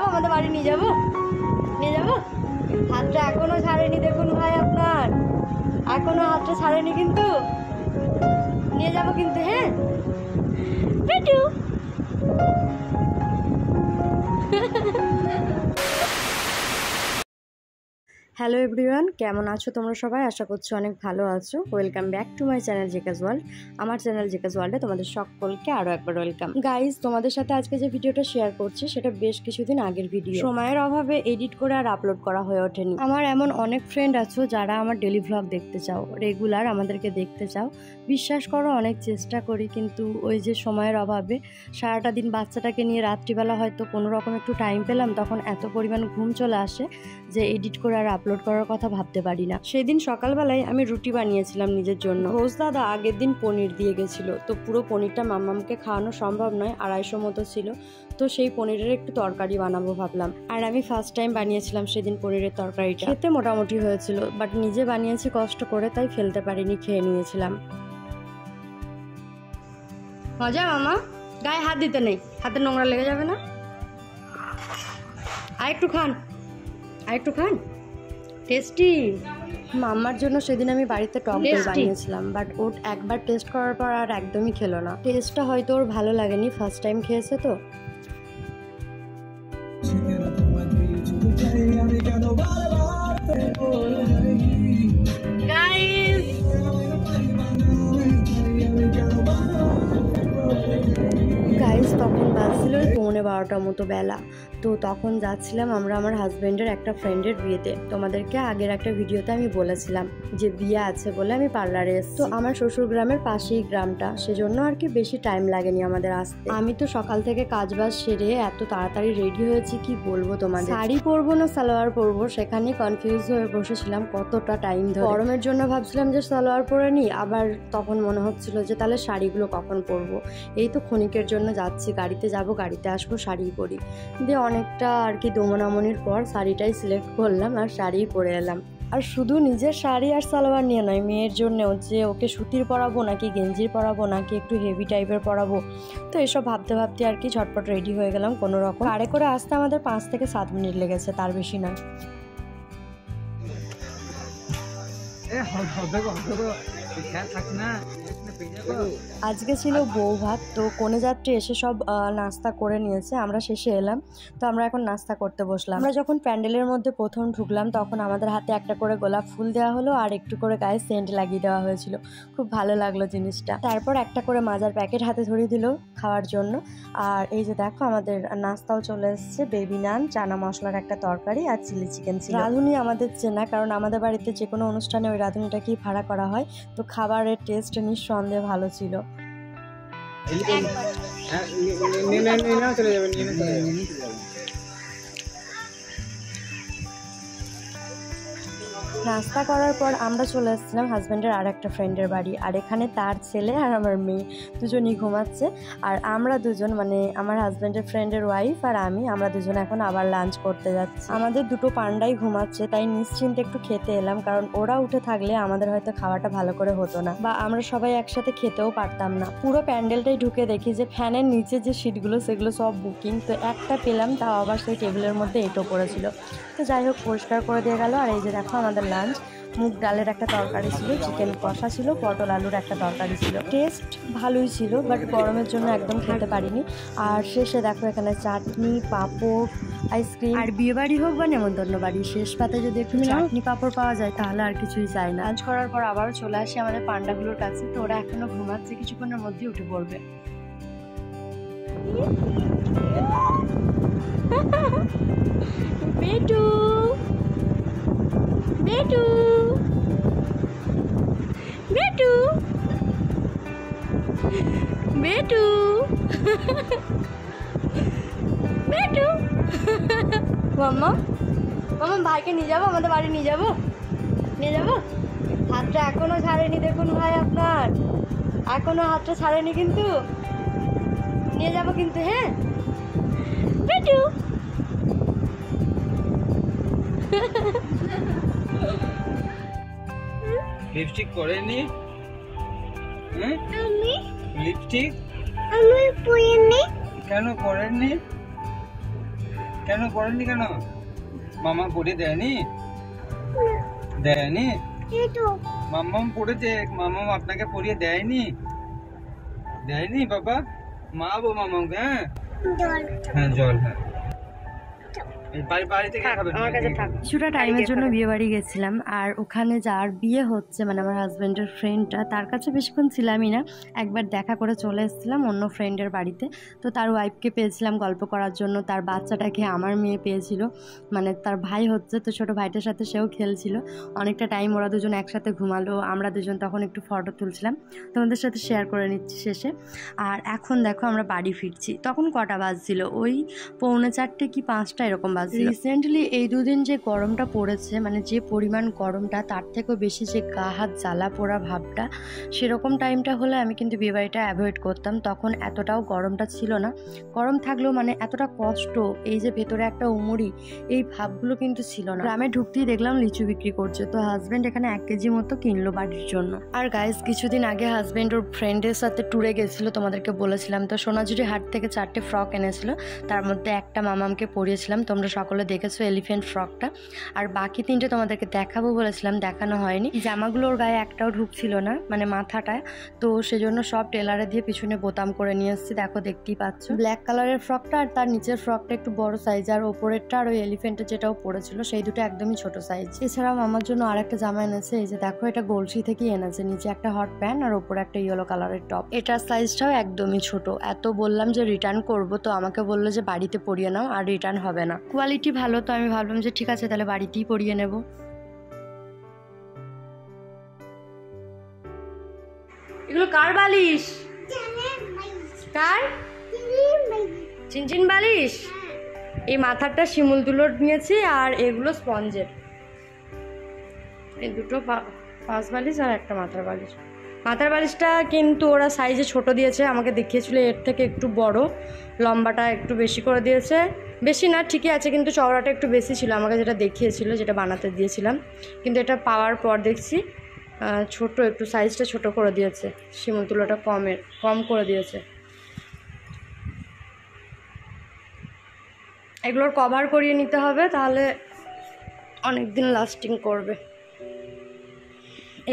আমাদের বাড়ি নিয়ে যাবো হাতটা এখনো ছাড়েনি, দেখুন ভাই আপনার এখনো হাতটা ছাড়েনি, কিন্তু নিয়ে যাবো কিন্তু। হ্যাঁ পেটু হ্যালো এভরিওয়ান, কেমন আছো তোমরা সবাই? আশা করছি অনেক ভালো আছো। Welcome back to my channel Jhakaas world. আমার চ্যানেল জেকাস ওয়ার্ল্ডে তোমাদের সকলকে আরও একবার ওয়েলকাম। গাইজ, তোমাদের সাথে আজকে যে ভিডিওটা শেয়ার করছি সেটা বেশ কিছুদিন আগের ভিডিও। সময়ের অভাবে এডিট করে আর আপলোড করা হয়ে ওঠেনি। আমার এমন অনেক ফ্রেন্ড আছো যারা আমার ডেলি ভ্লগ দেখতে চাও, রেগুলার আমাদেরকে দেখতে চাও। বিশ্বাস করো, অনেক চেষ্টা করি, কিন্তু ওই যে সময়ের অভাবে সারাটা দিন বাচ্চাটাকে নিয়ে রাত্রিবেলা হয়তো কোনো রকম একটু টাইম পেলাম, তখন এত পরিমাণ ঘুম চলে আসে যে এডিট করে আর আপলোড করার কথা ভাবতে পারি না। সেদিন সকালবেলায় আমি রুটি বানিয়েছিলাম নিজের জন্য। ঘোষ দাদা আগের দিন পনির দিয়ে গেছিল, তো পুরো পনিরটা মাম্মামকে খাওয়ানো সম্ভব নয়, 250 মতো ছিল। তো সেই পনিরের একটু তরকারি বানাবো ভাবলাম। আর আমি ফার্স্ট টাইম বানিয়েছিলাম সেদিন পনিরের তরকারিটা। খেতে মোটামুটি হয়েছিল, বাট নিজে বানিয়েছি কষ্ট করে, তাই ফেলতে পারিনি, খেয়ে নিয়েছিলাম। মজা মামা? গায়ে হাত দিতে নেই, হাতে নোংরা লেগে যাবে না? আর একটু খান, টেস্টি। মাম্মার জন্য সেদিন আমি বাড়িতে টক দই বানিয়েছিলাম, বাট ওর একবার টেস্ট করার পর আর একদমই খেলো না। টেস্টটা হয়তো ওর ভালো লাগেনি, ফার্স্ট টাইম খেয়েছে তো। গাইজ, তখন বাজছিল 11:15 মতো বেলা। তো তখন যাচ্ছিলাম আমরা আমার হাজব্যান্ডের একটা ফ্রেন্ডের বিয়েতে। তোমাদেরকে আগের একটা ভিডিওতে আমি বলেছিলাম যে বিয়ে আছে বলে আমি পার্লারে এসছি। তো আমার শ্বশুর গ্রামের পাশেই গ্রামটা, সেজন্য আর কি বেশি টাইম লাগেনি আমাদের আসতে। আমি তো সকাল থেকে কাজবাজ সেরে এত তাড়াতাড়ি রেডি হয়েছি কি বলবো তোমাদের। শাড়ি পরবো না সালোয়ার পরবো সেখানে কনফিউজ হয়ে বসেছিলাম কতটা টাইম ধরে। গরমের জন্য ভাবছিলাম যে সালোয়ার পরে নিই, আবার তখন মনে হচ্ছিল যে তাহলে শাড়িগুলো কখন পরবো। এই তো ক্ষণিকের জন্য যাচ্ছি, গাড়িতে যাব, গাড়িতে আসবো, শাড়ি পরি। দিয়ে অনেকটা আর কি দোমনামনির পর শাড়িটাই সিলেক্ট করলাম আর শাড়িই পরে এলাম। আর শুধু নিজের শাড়ি আর সালোয়ার নিয়ে নয়, মেয়ের জন্যেও, যে ওকে সুতির পরাবো নাকি গেঞ্জির পরাবো নাকি একটু হেভি টাইপের পরাবো। তো এসব ভাবতে ভাবতে আর কি ঝটপট রেডি হয়ে গেলাম কোনো রকম। গাড়ি করে আসতে আমাদের 5 থেকে 7 মিনিট লেগেছে, তার বেশি নয়। আজকে ছিল বউ ভাত, তো কনে যাত্রী এসে সব নাস্তা করে নিয়েছে, আমরা শেষে এলাম। তো আমরা এখন নাস্তা করতে বসলাম। আমরা যখন প্যান্ডেলের মধ্যে প্রথম ঢুকলাম তখন আমাদের হাতে একটা করে গোলাপ ফুল দেওয়া হলো আর একটু করে গায়ে সেন্ট লাগিয়ে দেওয়া হয়েছিল। খুব ভালো লাগলো জিনিসটা। তারপর একটা করে মাজার প্যাকেট হাতে ধরিয়ে দিল খাওয়ার জন্য। আর এই যে দেখো আমাদের নাস্তাও চলে এসেছে, বেবি নান, চানা মশলার একটা তরকারি আর চিলি চিকেন ছিল। রাঁধুনি আমাদের চেনা, কারণ আমাদের বাড়িতে যে কোনো অনুষ্ঠানে ওই রাঁধুনিটাকেই ভাড়া করা হয়। তো খাবারের টেস্ট নিঃসন্দেহে ভালো ছিল। নাস্তা করার পর আমরা চলে আসছিলাম হাজব্যান্ডের আর একটা ফ্রেন্ডের বাড়ি। আর এখানে তার ছেলে আর আমার মেয়ে দুজনই ঘুমাচ্ছে। আর আমরা দুজন, মানে আমার হাজব্যান্ডের ফ্রেন্ডের ওয়াইফ আর আমরা দুজন এখন আবার লাঞ্চ করতে যাচ্ছি। আমাদের দুটো পান্ডাই ঘুমাচ্ছে, তাই নিশ্চিন্তে একটু খেতে এলাম, কারণ ওরা উঠে থাকলে আমাদের হয়তো খাওয়াটা ভালো করে হতো না, বা আমরা সবাই একসাথে খেতেও পারতাম না। পুরো প্যান্ডেলটাই ঢুকে দেখি যে ফ্যানের নিচে যে সিটগুলো সেগুলো সব বুকিং। তো একটা পেলাম, তাও আবার সেই টেবিলের মধ্যে এঁটো পড়েছিল। তো যাই হোক, পরিষ্কার করে দিয়ে গেল। আর এই যে দেখো আমাদের লাঞ্চ, মুগ ডালের একটা তরকারি ছিল, চিকেন কষা ছিল, পটল আলুর একটা তরকারি ছিল। টেস্ট ভালোই ছিল, বাট গরমের জন্য একদম খেতে পারিনি। আর শেষে দেখো এখানে চাটনি, পাঁপড়, আইসক্রিম। আর বিয়ে বাড়ি হোক বা নেমন্তন্ন বাড়ি, শেষ পাতে যদি একটু চাটনি পাঁপড় পাওয়া যায় তাহলে আর কিছুই চাই না। লাঞ্চ করার পর আবারও চলে আসি আমাদের পান্ডাগুলোর কাছে। তো ওরা এখনো ঘুমাচ্ছে, কিছুক্ষণের মধ্যেই উঠে পড়বে। বেটু বেটু বেটু বেটু বেটু মাম্মা মামা ভাইকে নিয়ে যাবো, আমাদের বাড়ি নিয়ে যাবো, নিয়ে যাবো। হাতটা এখনো ছাড়েনি, দেখুন ভাই আপনার এখনো হাতটা ছাড়েনি, কিন্তু নিয়ে যাবো কিন্তু। হ্যাঁ পেটু লিপস্টিক করেনি? আমি লিপস্টিক আমি পড়িনি। কেন করেননি? কেন করেননি কেন? মামা পড়ে দেয়নি? দেয়নি? এটো মাম্মাম পড়েছে, মামাম আপনাকে পড়িয়ে দেয়নি? দেয়নি বাবা? মা বো মামাকে। হ্যাঁ জল হ্যাঁ জল, হ্যাঁ বাড়ি থেকে খাবেন। কিছুটা টাইমের জন্য বিয়ে বাড়ি গেছিলাম, আর ওখানে যার বিয়ে হচ্ছে মানে আমার হাজব্যান্ডের ফ্রেন্ডটা, তার কাছে বেশিক্ষণ ছিলামই না, একবার দেখা করে চলে এসেছিলাম অন্য ফ্রেন্ডের বাড়িতে। তো তার ওয়াইফকে পেয়েছিলাম গল্প করার জন্য, তার বাচ্চাটাকে আমার মেয়ে পেয়েছিল, মানে তার ভাই হচ্ছে, তো ছোটো ভাইটার সাথে সেও খেলছিল। অনেকটা টাইম ওরা দুজন একসাথে ঘুমালো, আমরা দুজন তখন একটু ফটো তুলছিলাম, তোমাদের সাথে শেয়ার করে নিচ্ছি শেষে। আর এখন দেখো আমরা বাড়ি ফিরছি, তখন কটা বাজছিল, ওই 4:45 কি 5টা এরকম বাজছিল। রিসেন্টলি এই দুদিন যে গরমটা পড়েছে, মানে যে পরিমাণ গরমটা, তার থেকেও বেশি যে গা হাত জ্বালা পোড়া ভাবটা, সেরকম টাইমটা হলে আমি কিন্তু বিয়েবাড়িটা অ্যাভয়েড করতাম। তখন এতটাও গরমটা ছিল না, গরম থাকলেও মানে এতটা কষ্ট, এই যে ভেতরে একটা উমরি, এই ভাবগুলো কিন্তু ছিল না। গ্রামে ঢুকতেই দেখলাম লিচু বিক্রি করছে, তো হাজব্যান্ড এখানে 1 কেজি মতো কিনলো বাড়ির জন্য। আর গাইস কিছুদিন আগে হাজব্যান্ড ওর ফ্রেন্ডের সাথে ট্যুরে গেছিলো, তোমাদেরকে বলেছিলাম, তো সোনাঝুরি হাট থেকে 4টে ফ্রক এনেছিল, তার মধ্যে একটা মামামকে পরিয়েছিলাম, তোমরা সকলে দেখেছো এলিফ্যান্ট ফ্রকটা, আর বাকি 3টে তোমাদেরকে দেখাবো বলেছিলাম, দেখানো হয়নি। জামাগুলোর গায়ে একটাও ঢুকছিল না, মানে মাথাটায়, তো সেজন্য সব টেলারে দিয়ে পিছনে বোতাম করে নিয়ে এসেছি, দেখো দেখতেই পাচ্ছ। ব্ল্যাক কালারের ফ্রকটা আর তার নিচের ফ্রকটা একটু বড় সাইজ, আর ওপরেরটা আর ওই এলিফ্যান্টের যেটাও পড়েছিল সেই দুটো একদমই ছোট সাইজ। এছাড়াও আমার জন্য আরেকটা জামা এনেছে, এই যে দেখো, এটা গলসি থেকেই এনেছে, নিচে একটা হট প্যান্ট আর ওপরে একটা ইয়েলো কালারের টপ। এটার সাইজটাও একদমই ছোট। এত বললাম যে রিটার্ন করব, তো আমাকে বললো যে বাড়িতে পরিয়ে নাও, আর রিটার্ন হবে না। কোয়ালিটি ভালো, তো আমি ভাবলাম যে ঠিক আছে তাহলে বাড়িতেই পরিয়ে নেব। এগুলো কার বালিশ? কার? চিনচিন বালিশ। এই মাথারটা শিমুল তুলোর নিয়েছি, আর এগুলো স্পঞ্জের। এই দুটো পাঁচ বালিশ আর একটা মাথার বালিশ। মাথার বালিশটা কিন্তু ওরা সাইজে ছোট দিয়েছে, আমাকে দেখিয়েছিল এর থেকে একটু বড়, লম্বাটা একটু বেশি করে দিয়েছে, বেশি না ঠিকই আছে, কিন্তু চওড়াটা একটু বেশি ছিল আমাকে যেটা দেখিয়েছিল, যেটা বানাতে দিয়েছিলাম। কিন্তু এটা পাওয়ার পর দেখছি ছোট, একটু সাইজটা ছোট করে দিয়েছে, শিমুল তুলোটা কম করে দিয়েছে। এগুলোর কভার করিয়ে নিতে হবে, তাহলে অনেক দিন লাস্টিং করবে।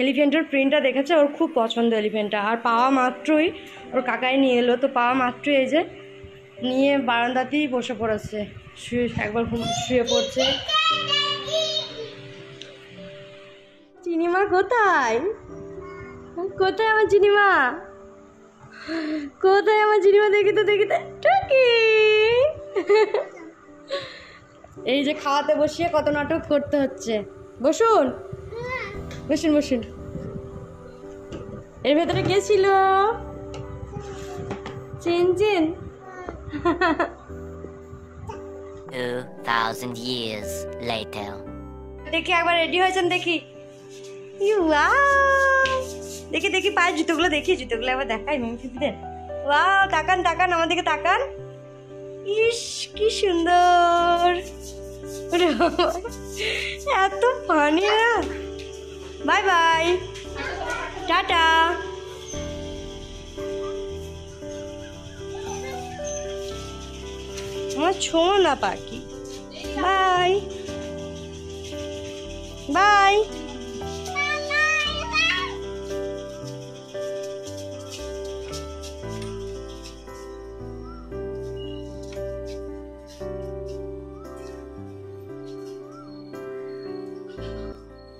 এলিফ্যান্টের প্রিন্টটা দেখেছে, ওর খুব পছন্দ এলিফ্যান্টটা, আর পাওয়া মাত্রই ওর কাকাই নিয়ে এলো, তো পাওয়া মাত্রই এই যে নিয়ে বারান্দাতেই বসে পড়েছে, একবার শুয়ে পড়ছে। চিনিমা কোথায়? কোথায় আমার চিনিমা? কোথায় আমার চিনিমা? দেখি তো টুকি। এই যে খাওয়াতে বসিয়ে কত নাটক করতে হচ্ছে। বসুন বসুন বসুন। এর ভেতরে কে ছিল? চিনচিন। 2000 years later. দেখি একবার রেডি হয়েছেন, দেখি। দেখি দেখি পায়ের জুতোগুলো, দেখি জুতোগুলো একবার দেখাই মিমফিদের। ওয়াও, তাকান তাকান আমার দিকে তাকান। ইস কি সুন্দর, এত ফানি না। Bye bye, tata. আমার ছোনা পাখি, বাই বাই।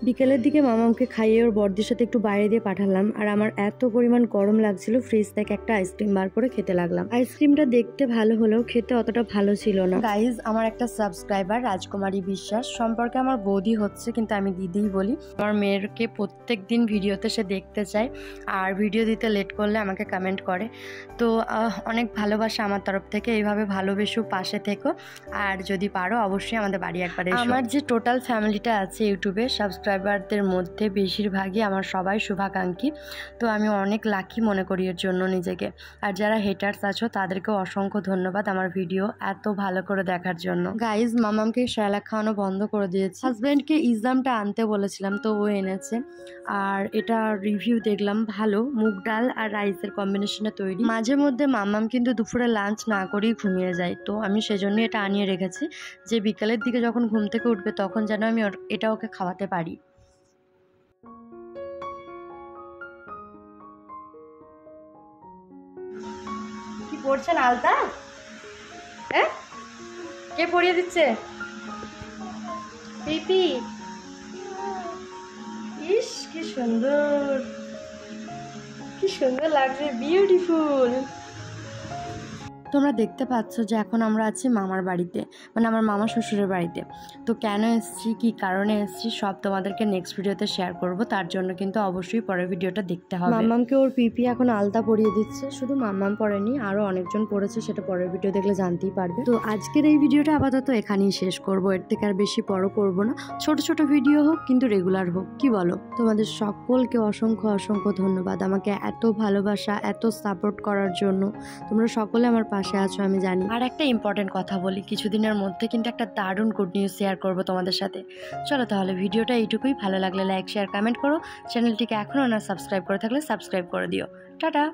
বিকেলের দিকে মামাকে খাইয়ে ওর বর্দির সাথে একটু বাইরে দিয়ে পাঠালাম। আর আমার এত পরিমাণ গরম লাগছিল, ফ্রিজ থেকে একটা আইসক্রিম বার করে খেতে লাগলাম। আইসক্রিমটা দেখতে ভালো হলেও খেতে অতটা ভালো ছিল না। গাইজ, আমার একটা সাবস্ক্রাইবার রাজকুমারী বিশ্বাস সম্পর্কে আমার বৌদি হচ্ছে, কিন্তু আমি দিদিই বলি। আমার মেয়েরকে প্রত্যেক দিন ভিডিওতে সে দেখতে চায়, আর ভিডিও দিতে লেট করলে আমাকে কমেন্ট করে। তো অনেক ভালোবাসা আমার তরফ থেকে, এইভাবে ভালোবেসো, পাশে থেকো, আর যদি পারো অবশ্যই আমাদের বাড়ি একবার এসো। আমার যে টোটাল ফ্যামিলিটা আছে ইউটিউবে সাবস্ক্রাইবারদের মধ্যে বেশিরভাগই আমার সবাই শুভাকাঙ্ক্ষী। তো আমি অনেক লাকি মনে করি এর জন্য নিজেকে। আর যারা হেটার্স আছো তাদেরকেও অসংখ্য ধন্যবাদ আমার ভিডিও এত ভালো করে দেখার জন্য। গাইজ, মামামকে সেরেলাক খাওয়ানো বন্ধ করে দিয়েছি। হাজব্যান্ডকে ইসলামটা আনতে বলেছিলাম, তো ও এনেছে। আর এটা রিভিউ দেখলাম ভালো, মুগ ডাল আর রাইসের কম্বিনেশনে তৈরি। মাঝে মধ্যে মামাম কিন্তু দুপুরে লাঞ্চ না করেই ঘুমিয়ে যায়, তো আমি সেজন্য এটা আনিয়ে রেখেছি যে বিকালের দিকে যখন ঘুম থেকে উঠবে তখন যেন আমি এটা ওকে খাওয়াতে পারি। কি পড়ছেন আলতা? হ্যাঁ, কে পড়িয়ে দিচ্ছে? পিপি। ইস, কি সুন্দর, কি সুন্দর লাগছে, বিউটিফুল। তোমরা দেখতে পাচ্ছ যে এখন আমরা আছি মামার বাড়িতে, মানে আমার মামা শ্বশুরের বাড়িতে। তো কেন এসেছি, কী কারণে এসেছি সব তোমাদেরকে নেক্সট ভিডিওতে শেয়ার করব, তার জন্য কিন্তু অবশ্যই পরের ভিডিওটা দেখতে হবে। মাম্মামকে ওর পিপি এখন আলতা পরিয়ে দিচ্ছে, শুধু মাম্মাম পরেনি, আরও অনেকজন পড়েছে, সেটা পরের ভিডিও দেখলে জানতেই পারবে। তো আজকের এই ভিডিওটা আপাতত এখানেই শেষ করব, এর থেকে আর বেশি বড় করব না। ছোট ছোট ভিডিও হোক কিন্তু রেগুলার হোক, কি বলো? তোমাদের সকলকে অসংখ্য অসংখ্য ধন্যবাদ আমাকে এত ভালোবাসা, এত সাপোর্ট করার জন্য। তোমরা সকলে আমার পাশে আছো আমি জানি। আর একটা ইম্পর্টেন্ট কথা বলি, কিছুদিনের মধ্যে কিন্তু একটা দারুণ গুড নিউজ শেয়ার করবো তোমাদের সাথে। চলো তাহলে ভিডিওটা এইটুকুই, ভালো লাগলে লাইক শেয়ার কমেন্ট করো, চ্যানেলটিকে এখনও না সাবস্ক্রাইব করে থাকলে সাবস্ক্রাইব করে দিও। টাটা।